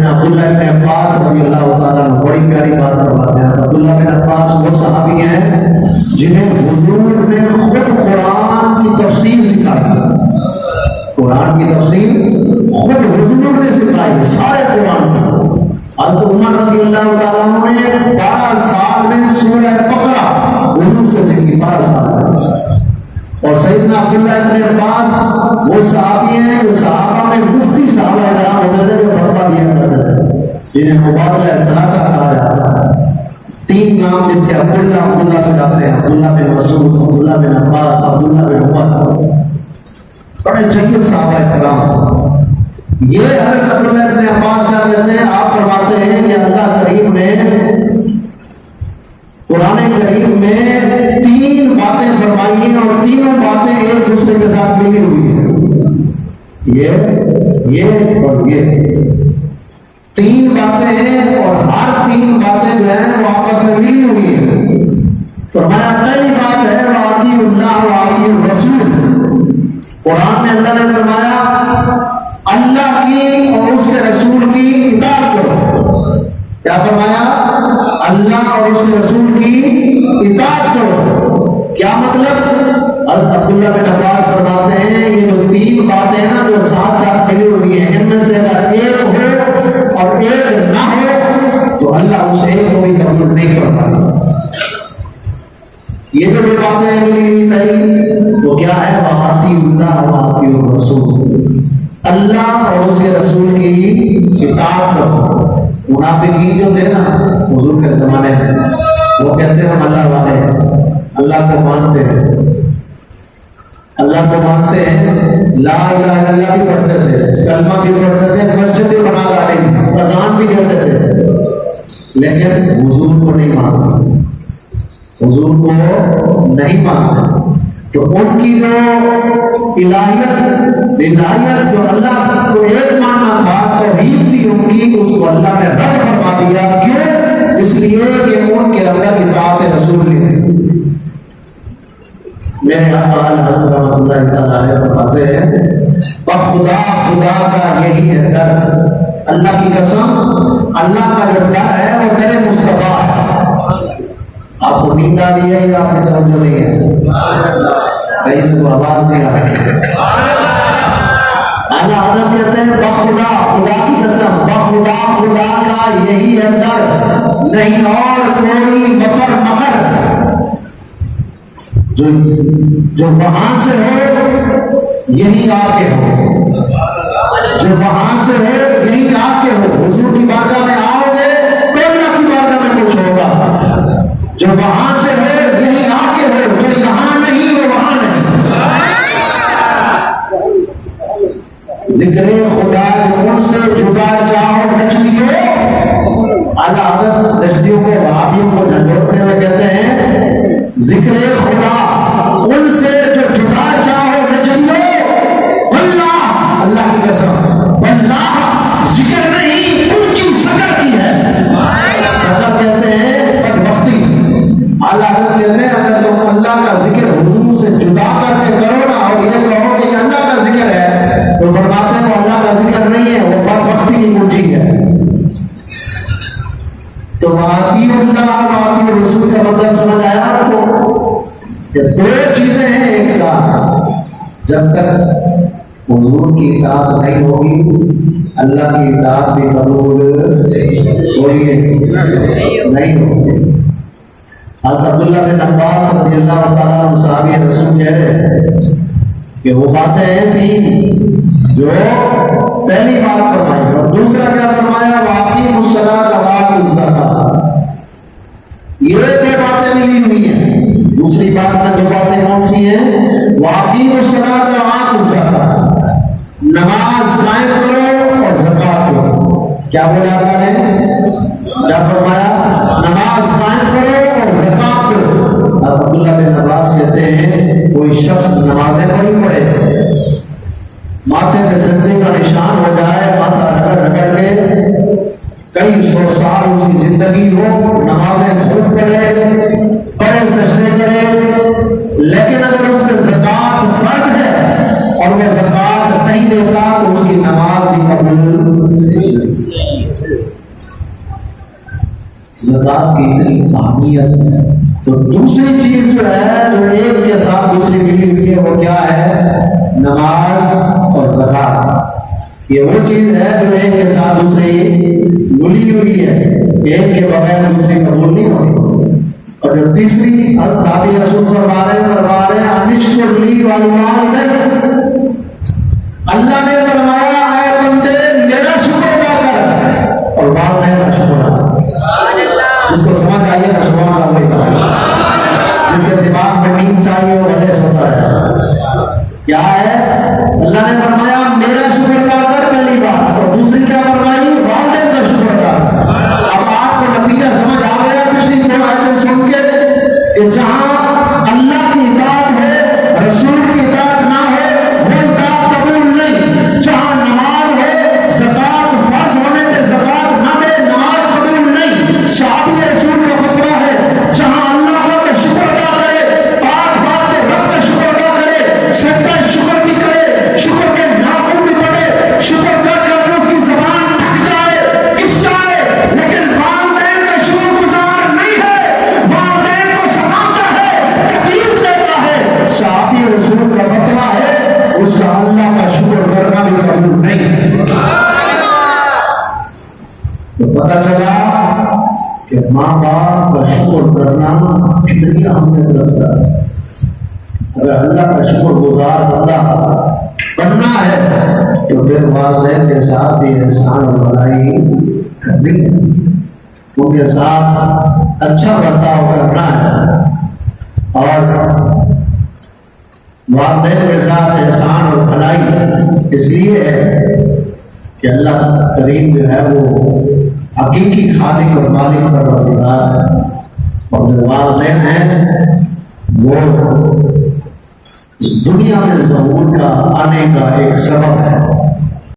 سیدنا عبداللہ بن عباس رضی اللہ تعالیٰ عنہ بڑی پیاری بات فرماتے ہیں. عبداللہ بن عباس وہ صحابی ہیں جنہیں حضور نے خود قرآن کی تفسیر سکھائی. قرآن کی تفسیر خود حضور نے سکھائی سارے قرآن کو. حضرت عمر رضی اللہ تعالیٰ عنہ نے 12 سال میں سورہ بقرہ حضور سے سیکھی. 12 سال میں. اور سیدنا عبداللہ بن عباس وہ صحابی ہیں جو صحابہ میں مفتی صحابہ کرام ہوتے تھے جو فتویٰ دیا کرتے تھے جنہیں مبادلہ ثلاثہ کہا جاتا ہے. 3 نام جن کے عبداللہ سے جاتے ہیں. عبداللہ بن مسعود، عبداللہ بن عباس، عبداللہ بن عمر. بڑے جلیل صحابہ کرام. یہ حضرت عبداللہ بن عباس کیا کہتے ہیں؟ آپ فرماتے ہیں کہ اللہ کریم نے قرآن کریم میں 3 باتیں فرمائی ہیں اور تینوں باتیں ایک دوسرے کے ساتھ ملی ہوئی ہیں. یہ اور یہ 3 باتیں ہیں اور ہر 3 باتیں جو ہیں وہ آپس میں ملی ہوئی ہیں. فرمایا پہلی بات ہے وَأَطِیعُوا اللَّهَ وَأَطِیعُوا الرَّسُولَ. قرآن میں اللہ نے فرمایا اللہ کی اور اس کے رسول کی اطاعت کرو. کیا فرمایا؟ اللہ اور اس کے رسول کی اطاعت کرو. کیا مطلب؟ حضرت عبداللہ بن عباس فرماتے ہیں یہ جو 3 باتیں ہیں نا جو ساتھ ساتھ ملی ہوئی ہیں، ان میں سے اگر ایک ہو اور ایک نہ ہو تو اللہ اس ایک کو بھی قبول نہیں کرتا. یہ جو باتیں ملی ہوئی پہلی وہ کیا ہے؟ وَأَطِیعُوا اللَّهَ وَأَطِیعُوا الرَّسُولَ. اللہ اور اس کے رسول کی اطاعت کرو. منافقین جو تھے نا حضور کے زمانے میں وہ کہتے ہیں ہم اللہ والے ہیں، اللہ کو مانتے ہیں، اللہ کو مانتے ہیں، لا الہ الا اللہ بھی پڑھتے تھے، کلمہ بھی پڑھتے تھے، مسجد بھی بنا ڈالی، اذان بھی دیتے تھے، لیکن حضور کو نہیں مانتے. حضور کو نہیں مانتے. تو ان کی جو الہیت جو اللہ کو ایک ماننا تھا توحید تھی ان کی، اس کو اللہ نے رد فرما دیا. کیوں؟ اس لیے کہ ان کے اندر اطاعت رسول نہیں تھی. میرے آقا حضرت رحمۃ اللہ تعالیٰ علیہ فرماتے ہیں خدا کا یہی ہے در. اللہ کی قسم اللہ کا جو در ہے وہ در مصطفیٰ ہے. آپ کو نیند آ رہی ہے یا آپ کی توجہ نہیں ہے؟ کہیں سے تو آواز نہیں آ رہی ہے. اعلیٰ حضرت کہتے ہیں بخدا خدا کی قسم بخدا خدا کا یہی اندر نہیں اور کوئی مفر مفر جو وہاں سے ہو یہی آ کے ہو، جو وہاں سے ہو یہی آ کے ہو. حضور کی بارگاہ میں آؤ گے تو اللہ کی بارگاہ میں کچھ ہوگا. جو وہاں سے ہے یہی آ کے ہو، جو یہاں نہیں وہ وہاں نہیں. ذکر خدا ان سے جدا چاہو نچلیو. اعلیٰ حضرت نچلیوں کو وہابیوں کو جھنجھوڑتے ہوئے کہتے ہیں ذکر خدا ان سے جو جدا چاہو نچلیو. اللہ اللہ کی قسم اللہ ذکر نہیں ان کی شکر کی ہے. شکر کہتے ہیں بدبختی. اعلیٰ حضرت کہتے ہیں اگر تم اللہ کا ذکر حضور سے جدا کر کے کرو نا اور یہ کہو کہ اللہ کا ذکر ہے تو فرماتے ہیں وہ اللہ کا ذکر نہیں ہے، وہ بدبختی کی کنجی ہے. تو اطیعوا اللہ واطیعوا الرسول کا مطلب سمجھ آیا آپ کو؟ کہ 2 چیزیں ہیں ایک ساتھ. جب تک حضور کی اطاعت نہیں ہوگی اللہ کی اطاعت بھی قبول نہیں ہوگی. حضرت عبداللہ بن عباس رضی اللہ تعالیٰ عنہ صحابی رسول کہہ رہے ہیں کہ وہ باتیں ہیں 3 جو پہلی بات فرمائی اور دوسرا کیا فرمایا وَأَقِیمُوا الصَّلَاةَ وَآتُوا الزَّکَاةَ. یہ 2 باتیں ملی ہوئی ہیں. دوسری بات میں 2 باتیں کون سی ہیں؟ وَأَقِیمُوا الصَّلَاةَ وَآتُوا الزَّکَاةَ. نماز قائم کرو اور زکات دو. کیا بولا اللہ نے؟ کیا فرمایا؟ نماز قائم کرو اور زکات دو. عبداللہ بن عباس کہتے ہیں کوئی شخص نمازیں نہیں پڑھے ماتھے پہ سجدے کا نشان ہو جائے ماتھا رگڑ رگڑ کے کئی 100 سال اس کی زندگی ہو نمازیں خوب پڑھے بڑے سجدے کرے لیکن اگر اس پہ زکات فرض ہے اور وہ زکات نہیں دیتا تو اس کی نماز بھی قبول زکات کی اتنی اہمیت ہے. تو دوسری چیز جو ہے جو ایک کے ساتھ دوسری ملی ہوئی ہے وہ کیا ہے؟ نماز اور زکات. یہ وہ چیز ہے جو ایک کے ساتھ دوسری ملی ہوئی ہے، ایک کے بغیر دوسری قبول نہیں ہوتی. اور جو تیسری صحابی رسول فرما رہے ہیں انشکر لی والوالدیک، اللہ نے فرمایا اے بندے میرا شکر ادا کر اور والدین کا شکر ادا کر. جس کو سمجھ آئیے نا سبحان اللہ، جس کے دماغ میں نیند چاہیے وہ بھلے سوتا ہے. کیا ہے؟ اللہ نے فرمایا میرا شکر ادا کر پہلی بات، اور دوسری کیا فرمائی؟ والدین کا شکر ادا کر. اب آپ کو نتیجہ سمجھ آ گیا پچھلی دو آیتیں سن کے کہ جہاں اللہ کی اطاعت ہے رسول کی اطاعت نہ ہے وہ اطاعت قبول نہیں. جہاں نماز ہے زکات فرض ہونے پہ زکات نہ دے نماز قبول نہیں. صحابی رسول کا فتویٰ ہے جہاں اللہ کا شکر ادا کرے، بات بات پہ رب کا شکر ادا کرے، سجدہ شکر بھی کرے، شکر کے ناخن بھی پڑے، شکر کر کے اپنے اس کی زبان تھک جائے کس جائے، لیکن والدین کا شکر گزار نہیں ہے، والدین کو ستاتا ہے، تکلیف دیتا ہے. صحابی رسول کا فتویٰ ہے اس کا اللہ کا شکر کرنا بھی قبول نہیں. تو پتہ چلا کہ ماں باپ کا شکر کرنا کتنی اہمیت رکھتا ہے. اگر اللہ کا شکر گزار بندہ بننا ہے تو پھر والدین کے ساتھ بھی احسان اور بھلائی کرنی ہے، ان کے ساتھ اچھا برتاؤ کرنا ہے. اور والدین کے ساتھ احسان اور بھلائی اس لیے ہے کہ اللہ کریم جو ہے وہ حقیقی خالق اور مالک پروردگار ہے، اور جو والدین ہیں وہ اس دنیا میں ظہور کا آنے کا ایک سبب ہے.